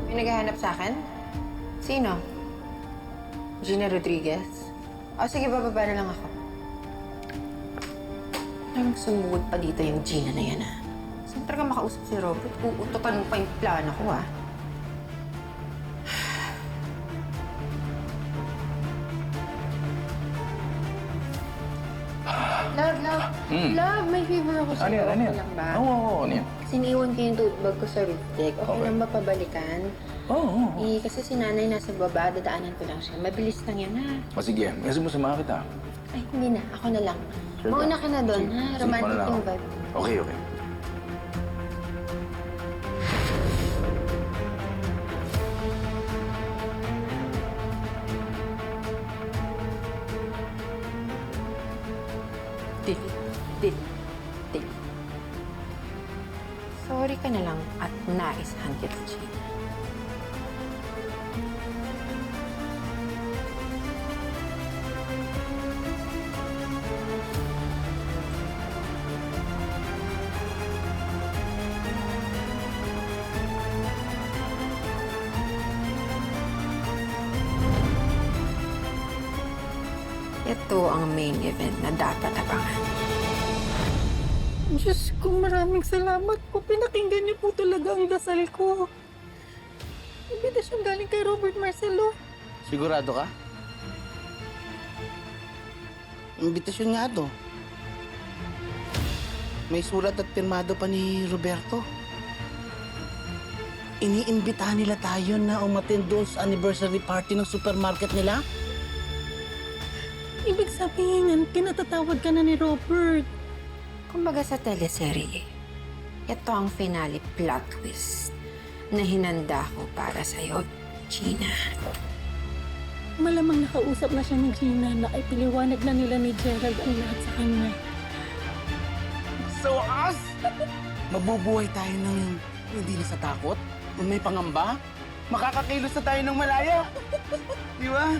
May naghahanap sa akin? Sino? Gina Rodriguez? O sige, bababa na lang ako. Parang sumugod pa dito yung Gina na yan, ah. Saan talaga makausap si Robert? Uutokan mo pa yung plano ko, ah. Love, Love, may favor ako sa'yo. Ano yan? Okay lang ba? Oo, ano yan? Kasi iniwan ko yung tote bag ko sa roof deck. Okay lang ba pabalikan? Oo. Eh, kasi si nanay nasa baba, dadaanan ko lang siya. Mabilis lang yan, ha? O sige, kasi mo samahan kita. Ay, hindi na. Ako na lang. Sure Mauna ba? ka na doon, Sige. ha? Sige, Romantic mauna na yung ako. vibe. Okay, okay. Dili. Sorry ka na lang at naisahan kita, Gina. Ito ang main event na dapat abangan. Diyos ko, maraming salamat po. Pinakinggan niyo po talaga ang dasal ko. Imbitasyon galing kay Robert Marcelo. Sigurado ka? Imbitasyon nga to. May sulat at pirmado pa ni Roberto. Iniimbitahan nila tayo na umattend doon sa anniversary party ng supermarket nila? Ibig sabihin, pinatatawad ka na ni Robert. Kumbaga sa teleserye, ito ang finale plot twist na hinanda ko para sa'yo, Gina. Malamang nakausap na siya ni Gina na ipiliwanag na nila ni Gerald ang lahat sa kanya. So us? Mabubuhay tayo ng hindi na sa takot? May pangamba? Makakakilos na tayo ng malaya? Di ba?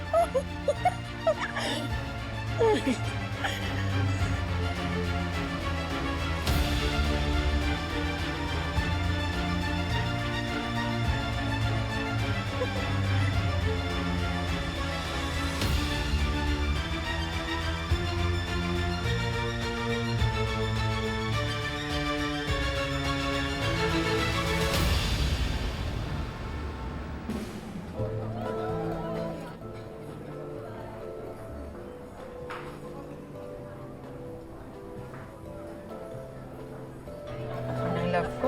Anong love ko?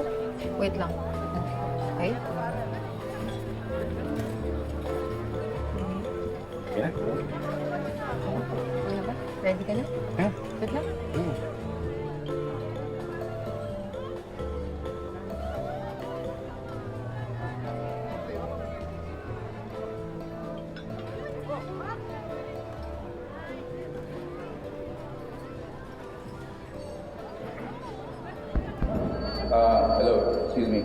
Wait lang. Okay? Okay na? Ano ba? Ready ka na? Yeah. Wait lang. Hello, excuse me.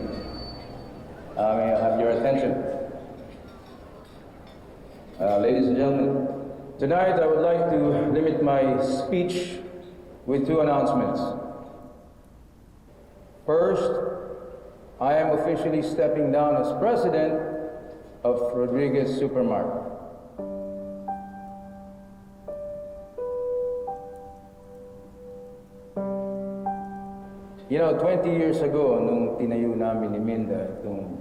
May I have your attention? Ladies and gentlemen, tonight I would like to limit my speech with two announcements. First, I am officially stepping down as president of Rodriguez Supermarket. You know, 20 years ago, nung tinayo namin ni Minda itong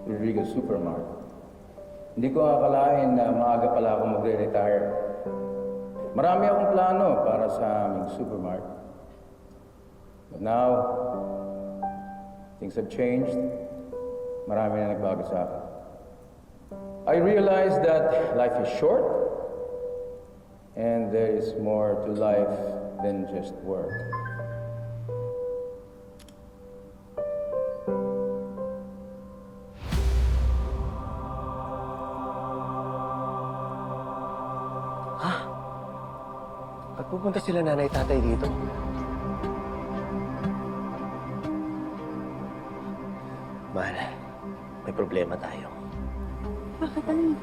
Rodriguez Supermarket, hindi ko akalain na maaga pala ako magre-retire. Marami akong plano para sa aming supermarket. But now, things have changed. Marami na nagbago sa akin. I realized that life is short and there is more to life than just work. At pupunta sila nanay-tatay dito. Mahal, may problema tayo. Bakit ano?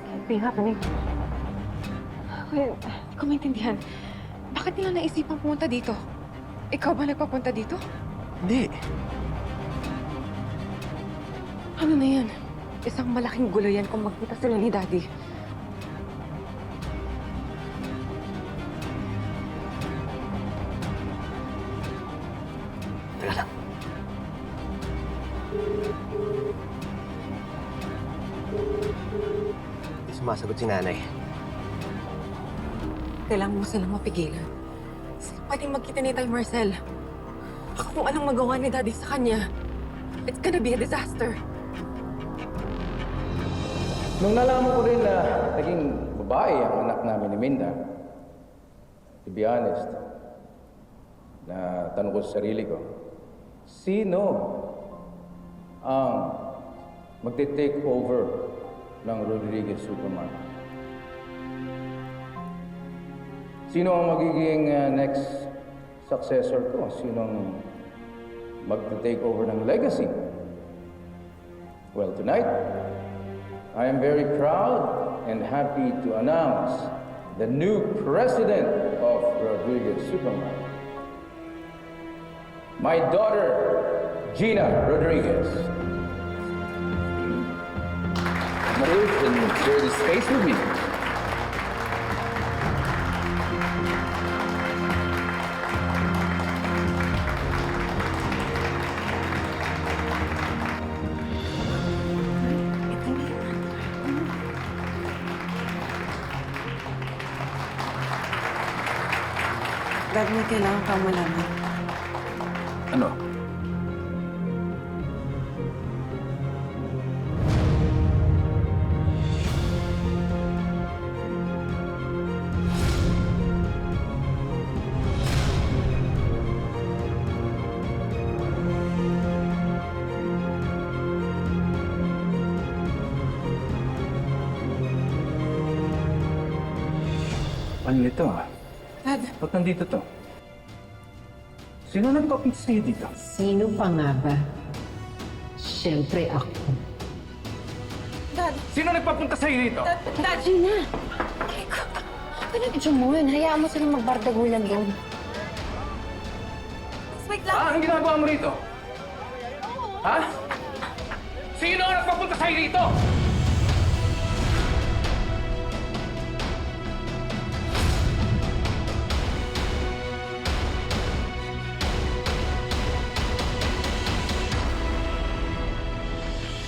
Can't be happening. Well, hindi ko maintindihan. Bakit nila naisipan pumunta dito? Ikaw ba nagpapunta dito? Hindi. Ano na yan? Isang malaking gulo yan kung magkita sila ni Daddy. Teka lang. Hindi sumasagot si nanay. Kailangan mo silang mapigilan. Sila pwedeng magkita ni Tay Marcel. Baka kung anong magawa ni Daddy sa kanya, it's gonna be a disaster. Nung nalaman ko rin na naging babae ang anak namin ni Minda, to be honest, na tanong ko sa sarili ko, sino ang magte-take over ng Rodriguez Supermarket? Sino ang magiging next successor ko? Sino ang magte-take over ng legacy? Well, tonight, I am very proud and happy to announce the new president of Rodriguez Supermarket. My daughter, Gina Rodriguez. Move and share the space with me. Dad, may kailangan kang malaman. Ano? Ano ito? Dad, Ba't nandito to? Sino nagpapunta sa'yo dito? Sino pa nga ba? Siyempre ako. Dad, Sino nagpapunta sa'yo dito? Dad! Gina! Kiko, pinag-idyo mo yun. Hayaan mo silang magbardagulan doon. Wait lang! Anong ginagawa mo rito? Ha? Sino ang nagpapunta sa'yo dito?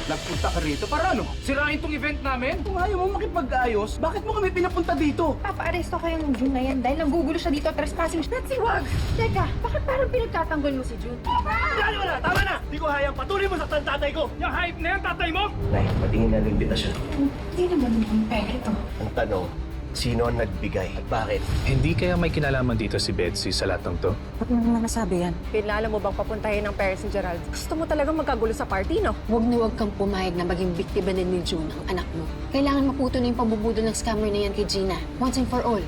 Nagpunta ka rito para ano? Sirain tong event namin? Kung ayaw mo makipag-ayos, bakit mo kami pinapunta dito? Papa-aresto kayo ng June na yan dahil nagugulo siya dito trespassing. Betsy, wag! Teka, bakit parang pinagtatanggol mo si June? Wala! Tama na! Hindi ko hayang patuloy mo sa tatay ko! Yung hype na yan, tatay mo? Nay, patingin na ng imbitasyon. Hindi naman yung pera ito. Ang tanong, sino ang nagbigay at bakit? Hindi kaya may kinalaman dito si Betsy sa lahat ng to? Ba't mo naman nasabi yan? Pinala mo bang papuntahin ng parents ni Gerald? Gusto mo talagang magkagulo sa party, no? Huwag na huwag kang pumayag na maging biktima din ni June ang anak mo. Kailangan maputo na yung pambubudo ng scammer na yan kay Gina. Once and for all.